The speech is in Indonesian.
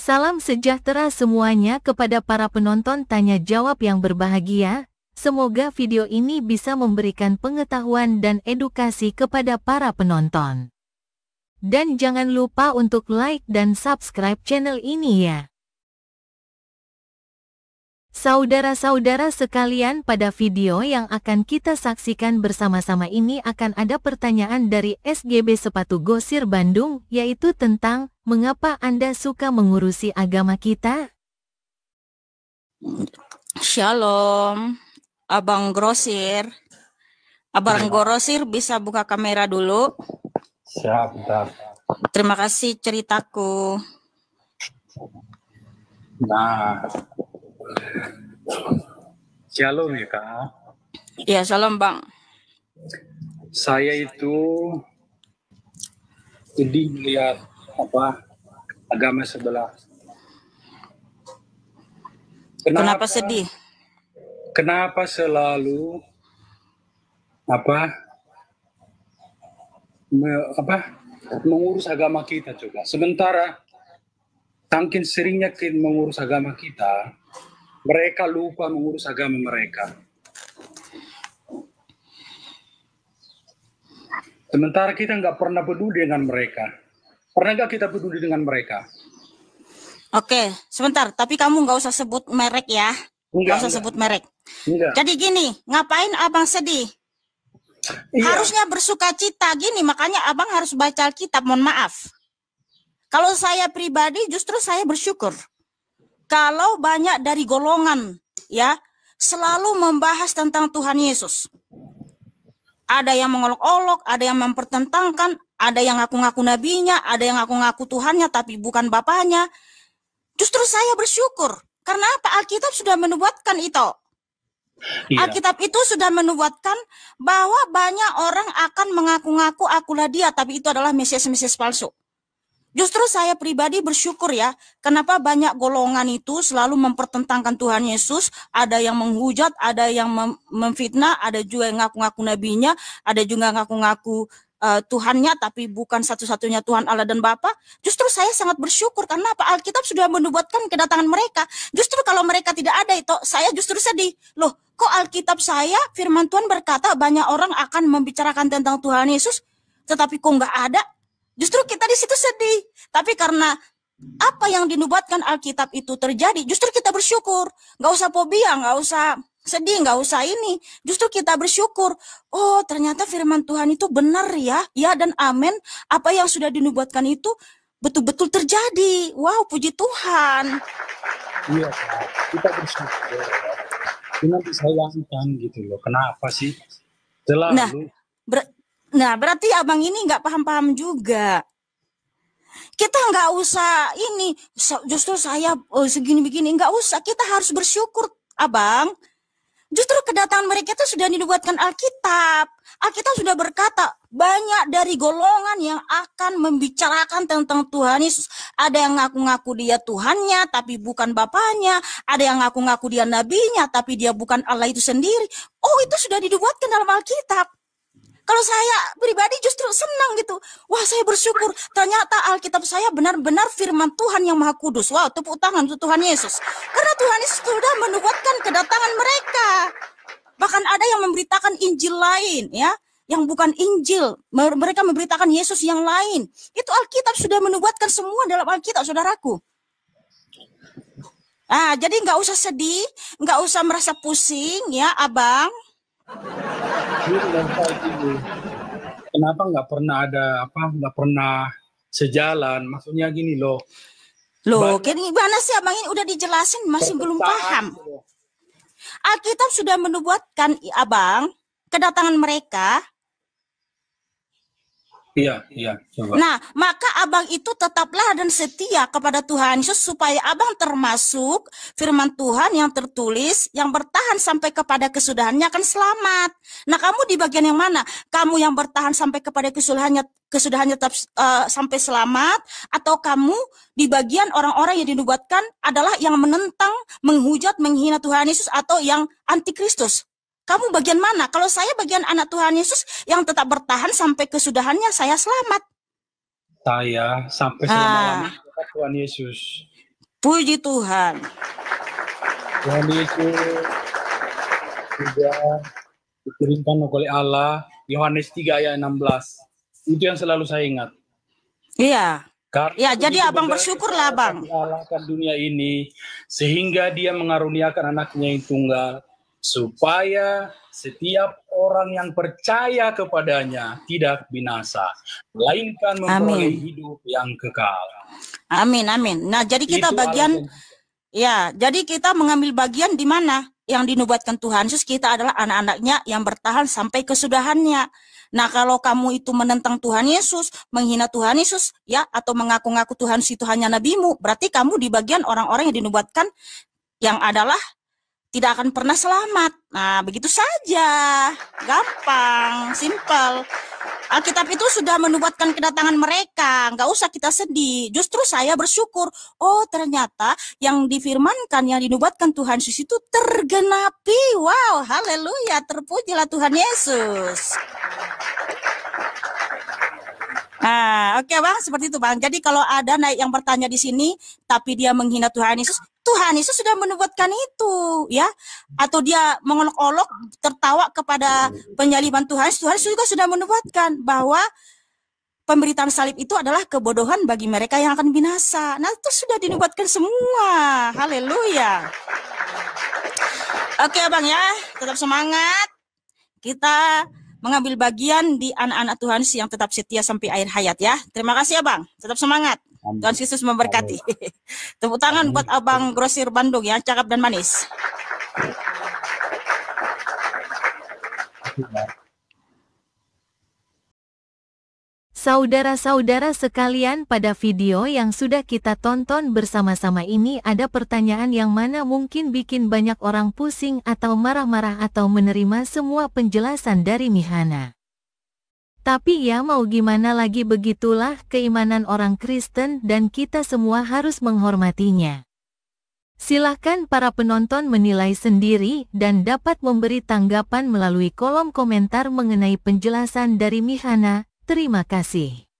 Salam sejahtera semuanya kepada para penonton tanya jawab yang berbahagia. Semoga video ini bisa memberikan pengetahuan dan edukasi kepada para penonton. Dan jangan lupa untuk like dan subscribe channel ini ya. Saudara-saudara sekalian, pada video yang akan kita saksikan bersama-sama ini akan ada pertanyaan dari SGB Sepatu Gosir Bandung, yaitu tentang mengapa Anda suka mengurusi agama kita? Shalom, Abang Grosir. Abang Grosir bisa buka kamera dulu. Siap, bentar. Terima kasih ceritaku. Nah, shalom ya Kak. Ya, shalom Bang. Saya itu sedih melihat agama sebelah. Kenapa sedih? Kenapa selalu mengurus agama kita coba. Sementara saking seringnya kita mengurus agama kita, mereka lupa mengurus agama mereka. Sementara kita nggak pernah peduli dengan mereka. Pernah nggak kita peduli dengan mereka? Oke, sebentar. Tapi kamu nggak usah sebut merek ya. Nggak usah sebut merek. Enggak. Jadi gini, ngapain abang sedih? Iya. Harusnya bersuka cita gini, makanya abang harus baca Alkitab, mohon maaf. Kalau saya pribadi justru saya bersyukur. Kalau banyak dari golongan ya selalu membahas tentang Tuhan Yesus. Ada yang mengolok-olok, ada yang mempertentangkan, ada yang ngaku-ngaku nabinya, ada yang ngaku-ngaku Tuhannya tapi bukan bapaknya. Justru saya bersyukur. Karena apa? Alkitab sudah menubuatkan itu. Iya. Alkitab itu sudah menubuatkan bahwa banyak orang akan mengaku-ngaku akulah dia, tapi itu adalah Mesias-Mesias palsu. Justru saya pribadi bersyukur ya, kenapa banyak golongan itu selalu mempertentangkan Tuhan Yesus, ada yang menghujat, ada yang memfitnah, ada juga yang ngaku-ngaku nabinya, ada juga ngaku-ngaku Tuhannya, tapi bukan satu-satunya Tuhan Allah dan Bapa. Justru saya sangat bersyukur, karena apa? Alkitab sudah menubuatkan kedatangan mereka. Justru kalau mereka tidak ada itu, saya justru sedih. Loh, kok Alkitab saya, firman Tuhan berkata banyak orang akan membicarakan tentang Tuhan Yesus, tetapi kok nggak ada? Justru kita di situ sedih. Tapi karena apa yang dinubuatkan Alkitab itu terjadi, justru kita bersyukur. Nggak usah fobia, nggak usah sedih, nggak usah ini. Justru kita bersyukur. Oh, ternyata firman Tuhan itu benar ya. Ya dan amin. Apa yang sudah dinubuatkan itu betul-betul terjadi. Wow, puji Tuhan. Iya, Kak. Kita bersyukur. Cuma disayangkan gitu loh. Kenapa sih? Selalu. Nah, berarti abang ini nggak paham-paham juga. Kita nggak usah ini, justru saya segini begini, nggak usah. Kita harus bersyukur, abang. Justru kedatangan mereka itu sudah dinubuatkan Alkitab. Alkitab sudah berkata, banyak dari golongan yang akan membicarakan tentang Tuhan Yesus. Ada yang ngaku-ngaku dia Tuhannya, tapi bukan Bapaknya. Ada yang ngaku-ngaku dia nabinya, tapi dia bukan Allah itu sendiri. Oh, itu sudah dinubuatkan dalam Alkitab. Kalau saya pribadi justru senang gitu. Wah, saya bersyukur. Ternyata Alkitab saya benar-benar firman Tuhan yang Maha Kudus. Wow, tepuk tangan untuk Tuhan Yesus. Karena Tuhan Yesus sudah menubuatkan kedatangan mereka. Bahkan ada yang memberitakan Injil lain ya, yang bukan Injil. Mereka memberitakan Yesus yang lain. Itu Alkitab sudah menubuatkan semua dalam Alkitab, saudaraku. Jadi nggak usah sedih, nggak usah merasa pusing ya, abang. Kenapa nggak pernah ada nggak pernah sejalan? Maksudnya gini loh. Gimana sih abang ini udah dijelasin masih belum paham. Alkitab sudah menubuatkan abang kedatangan mereka. Iya, coba. Nah, maka abang itu tetaplah dan setia kepada Tuhan Yesus supaya abang termasuk firman Tuhan yang tertulis yang bertahan sampai kepada kesudahannya akan selamat. Nah, kamu di bagian yang mana? Kamu yang bertahan sampai kepada kesudahannya tetap sampai selamat, atau kamu di bagian orang-orang yang dinubuatkan adalah yang menentang, menghujat, menghina Tuhan Yesus, atau yang antikristus? Kamu bagian mana? Kalau saya bagian anak Tuhan Yesus yang tetap bertahan sampai kesudahannya, saya selamat. Saya sampai selama-lamanya Tuhan Yesus. Puji Tuhan. Tuhan Yesus sudah dikirimkan oleh Allah, Yohanes 3 ayat 16. Itu yang selalu saya ingat. Iya. Karena Ya, jadi begitu abang besar bersyukurlah, Bang. Allah akan dunia ini, sehingga dia mengaruniakan anaknya yang tunggal, supaya setiap orang yang percaya kepadanya tidak binasa, melainkan memperoleh hidup yang kekal. Amin, amin. Nah, jadi kita Itu bagian, Allah. ya, jadi kita mengambil bagian di mana yang dinubuatkan Tuhan Yesus, kita adalah anak-anaknya yang bertahan sampai kesudahannya. Nah, kalau kamu itu menentang Tuhan Yesus, menghina Tuhan Yesus, ya, atau mengaku-ngaku Tuhan itu hanya nabimu, berarti kamu di bagian orang-orang yang dinubuatkan yang adalah tidak akan pernah selamat. Nah, begitu saja. Gampang, simpel. Alkitab itu sudah menubuatkan kedatangan mereka. Nggak usah kita sedih. Justru saya bersyukur. Oh, ternyata yang difirmankan, yang dinubuatkan Tuhan Yesus itu tergenapi. Wow, haleluya. Terpujilah Tuhan Yesus. Nah, oke Bang, seperti itu Bang. Jadi kalau ada naik yang bertanya di sini, tapi dia menghina Tuhan Yesus, Tuhan Yesus sudah menubuatkan itu, ya. Atau dia mengolok-olok, tertawa kepada penyaliban Tuhan Yesus juga sudah menubuatkan bahwa pemberitaan salib itu adalah kebodohan bagi mereka yang akan binasa. Nah, itu sudah dinubuatkan semua. Haleluya. Oke Bang ya, tetap semangat. Kita mengambil bagian di anak-anak Tuhan yang tetap setia sampai akhir hayat ya. Terima kasih ya Bang, tetap semangat. Amin. Tuhan Yesus memberkati. Tepuk tangan buat Abang Grosir Bandung ya, cakep dan manis. Saudara-saudara sekalian, pada video yang sudah kita tonton bersama-sama ini ada pertanyaan yang mana mungkin bikin banyak orang pusing atau marah-marah atau menerima semua penjelasan dari Mihana. Tapi ya mau gimana lagi, begitulah keimanan orang Kristen dan kita semua harus menghormatinya. Silahkan para penonton menilai sendiri dan dapat memberi tanggapan melalui kolom komentar mengenai penjelasan dari Mihana. Terima kasih.